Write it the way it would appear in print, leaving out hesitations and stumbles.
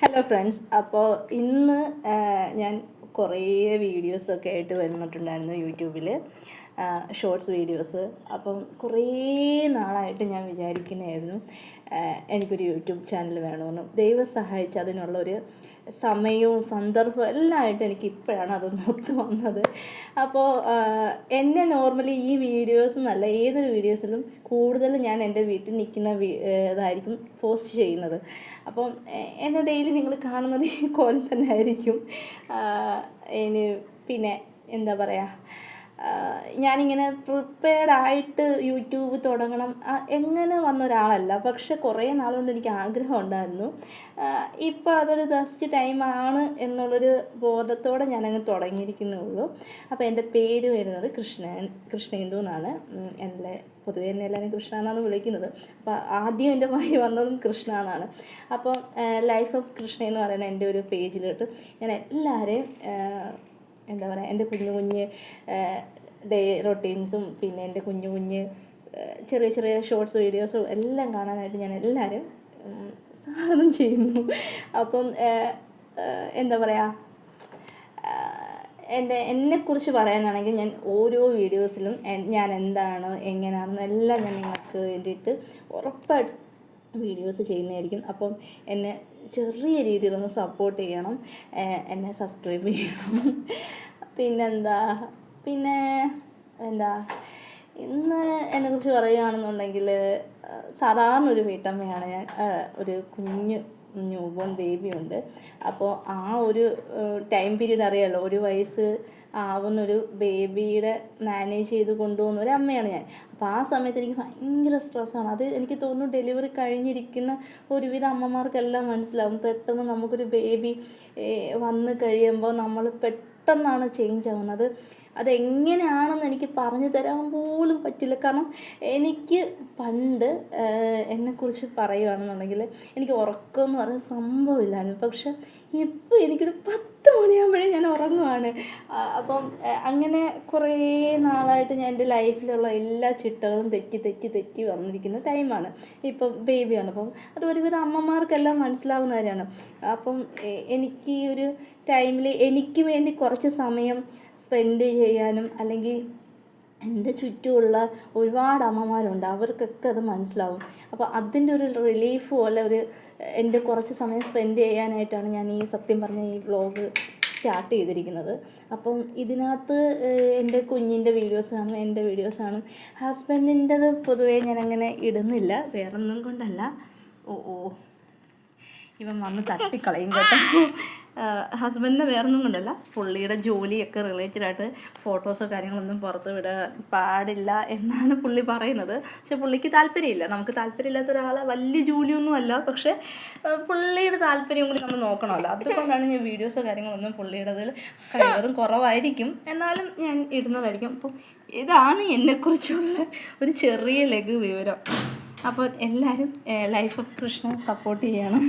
Hello friends. അപ്പോൾ ഇന്ന് ഞാൻ കുറേ വീഡിയോസൊക്കെ ആയിട്ട് വന്നിട്ടുണ്ടായിരുന്നു യൂട്യൂബിൽ, ഷോർട്സ് വീഡിയോസ്. അപ്പം കുറേ നാളായിട്ട് ഞാൻ വിചാരിക്കുന്നതായിരുന്നു എനിക്കൊരു യൂട്യൂബ് ചാനൽ വേണമെന്ന്. ദൈവം സഹായിച്ച് അതിനുള്ളൊരു സമയവും സന്ദർഭവും എല്ലാം ആയിട്ട് എനിക്ക് ഇപ്പോഴാണ് അതൊന്ന് ഒത്തു വന്നത്. അപ്പോൾ എന്നെ നോർമലി ഈ വീഡിയോസ് എന്നല്ല ഏതൊരു വീഡിയോസിലും കൂടുതൽ ഞാൻ എൻ്റെ വീട്ടിൽ നിൽക്കുന്ന ഇതായിരിക്കും പോസ്റ്റ് ചെയ്യുന്നത്. അപ്പം എന്നെ ഡെയിലി നിങ്ങൾ കാണുന്നത് ഈ കോലം തന്നെ ആയിരിക്കും. ഇനി പിന്നെ എന്താ പറയുക, ഞാനിങ്ങനെ പ്രിപ്പയർഡായിട്ട് യൂട്യൂബ് തുടങ്ങണം എങ്ങനെ വന്ന ഒരാളല്ല. പക്ഷെ കുറേ നാളുകൊണ്ട് എനിക്ക് ആഗ്രഹം ഉണ്ടായിരുന്നു. ഇപ്പോൾ അതൊരു ജസ്റ്റ് ടൈമാണ് എന്നുള്ളൊരു ബോധത്തോടെ ഞാനങ്ങ് തുടങ്ങിയിരിക്കുന്നേ ഉള്ളൂ. അപ്പോൾ എൻ്റെ പേര് വരുന്നത് കൃഷ്ണേന്ദു എന്നാണ്. പൊതുവേ എന്നെ എല്ലാവരും കൃഷ്ണ എന്നാണ് വിളിക്കുന്നത്. അപ്പോൾ ആദ്യം എൻ്റെ വായി വന്നതും കൃഷ്ണ എന്നാണ്. അപ്പോൾ ലൈഫ് ഓഫ് കൃഷ്ണ എന്ന് പറയുന്ന എൻ്റെ ഒരു പേജിലോട്ട് ഞാൻ എല്ലാവരെയും എന്താ പറയുക, എൻ്റെ കുഞ്ഞു കുഞ്ഞ് ഡേ റൊട്ടീൻസും പിന്നെ എൻ്റെ കുഞ്ഞു കുഞ്ഞ് ചെറിയ ചെറിയ ഷോർട്സ് വീഡിയോസും എല്ലാം കാണാനായിട്ട് ഞാൻ എല്ലാവരും സ്വാഗതം ചെയ്യുന്നു. അപ്പം എന്താ പറയുക, എന്നെക്കുറിച്ച് പറയാനാണെങ്കിൽ ഞാൻ ഓരോ വീഡിയോസിലും ഞാൻ എന്താണ് എങ്ങനെയാണെന്നെല്ലാം ഞാൻ നിങ്ങൾക്ക് വേണ്ടിയിട്ട് ഉറപ്പായിട്ട് വീഡിയോസ് ചെയ്യുന്നതായിരിക്കും. അപ്പം എന്നെ ചെറിയ രീതിയിലൊന്ന് സപ്പോർട്ട് ചെയ്യണം, എന്നെ സബ്സ്ക്രൈബ് ചെയ്യണം. പിന്നെ എന്താ ഇന്ന് എന്നെക്കുറിച്ച് പറയുകയാണെന്നുണ്ടെങ്കിൽ, സാധാരണ ഒരു വീട്ടമ്മയാണ് ഞാൻ. ഒരു ന്യൂ ബോൺ ബേബിയുണ്ട്. അപ്പോൾ ആ ഒരു ടൈം പീരീഡ് അറിയാമല്ലോ, 1 വയസ്സ് ആവുന്നൊരു ബേബിയുടെ മാനേജ് ചെയ്ത് കൊണ്ടുപോകുന്ന ഒരു അമ്മയാണ് ഞാൻ. അപ്പോൾ ആ സമയത്ത് എനിക്ക് ഭയങ്കര സ്ട്രെസ്സാണ്. അത് എനിക്ക് തോന്നുന്നു ഡെലിവറി കഴിഞ്ഞിരിക്കുന്ന ഒരുവിധ അമ്മമാർക്കെല്ലാം മനസ്സിലാവും. പെട്ടെന്ന് നമുക്കൊരു ബേബി വന്ന് കഴിയുമ്പോൾ നമ്മൾ പെട്ടെന്നാണ് ചേഞ്ച് ആവുന്നത്. അതെങ്ങനെയാണെന്ന് എനിക്ക് പറഞ്ഞു തരാൻ പോലും പറ്റില്ല. കാരണം എനിക്ക് പണ്ട് എന്നെക്കുറിച്ച് പറയുകയാണെന്നുണ്ടെങ്കിൽ എനിക്ക് ഉറക്കം എന്ന് പറയുന്ന സംഭവമില്ലായിരുന്നു. പക്ഷെ ഇപ്പോൾ എനിക്കൊരു 10 മണിയാകുമ്പോഴേ ഞാൻ ഉറങ്ങുവാണ്. അപ്പം അങ്ങനെ കുറേ നാളായിട്ട് ഞാൻ എൻ്റെ ലൈഫിലുള്ള എല്ലാ ചിട്ടകളും തെറ്റി വന്നിരിക്കുന്ന ടൈമാണ് ഇപ്പം ബേബി വന്നപ്പം. അത് ഒരുവിധം അമ്മമാർക്കെല്ലാം മനസ്സിലാവുന്ന കാര്യമാണ്. അപ്പം എനിക്ക് ഈ ഒരു ടൈമിൽ എനിക്ക് വേണ്ടി കുറച്ച് സമയം സ്പെൻഡ് ചെയ്യാനും, അല്ലെങ്കിൽ എൻ്റെ ചുറ്റുമുള്ള ഒരുപാട് അമ്മമാരുണ്ട്, അവർക്കൊക്കെ അത് മനസ്സിലാവും. അപ്പോൾ അതിൻ്റെ ഒരു റിലീഫ് പോലെ എൻ്റെ കുറച്ച് സമയം സ്പെൻഡ് ചെയ്യാനായിട്ടാണ് ഞാൻ ഈ സത്യം പറഞ്ഞ ഈ വ്ളോഗ് സ്റ്റാർട്ട് ചെയ്തിരിക്കുന്നത്. അപ്പം ഇതിനകത്ത് എൻ്റെ കുഞ്ഞിൻ്റെ വീഡിയോസ് കാണും, എൻ്റെ വീഡിയോസ് കാണും. ഹസ്ബൻഡിൻ്റെത് പൊതുവേ ഞാനങ്ങനെ ഇടുന്നില്ല, വേറൊന്നും കൊണ്ടല്ല. ഇവൻ വന്ന് തട്ടിക്കളയും കേട്ടോ. ഹസ്ബൻഡിനെ വേറൊന്നും കൊണ്ടല്ല, പുള്ളിയുടെ ജോലിയൊക്കെ റിലേറ്റഡായിട്ട് ഫോട്ടോസോ കാര്യങ്ങളൊന്നും പുറത്ത് വിടാൻ പാടില്ല എന്നാണ് പുള്ളി പറയുന്നത്. പക്ഷെ പുള്ളിക്ക് താല്പര്യമില്ല. നമുക്ക് താല്പര്യമില്ലാത്ത ഒരാളെ വലിയ ജോലിയൊന്നും അല്ല, പക്ഷേ പുള്ളിയുടെ താല്പര്യം കൂടി നമ്മൾ നോക്കണമല്ലോ. അതുകൊണ്ടാണ് ഞാൻ വീഡിയോസോ കാര്യങ്ങളൊന്നും പുള്ളിയുടേതിൽ കഴിവതും കുറവായിരിക്കും, എന്നാലും ഞാൻ ഇടുന്നതായിരിക്കും. അപ്പം ഇതാണ് എന്നെക്കുറിച്ചുള്ള ഒരു ചെറിയ ലഘു വിവരം. അപ്പോൾ എല്ലാവരും ലൈഫ് ഓഫ് കൃഷ്ണ സപ്പോർട്ട് ചെയ്യണം.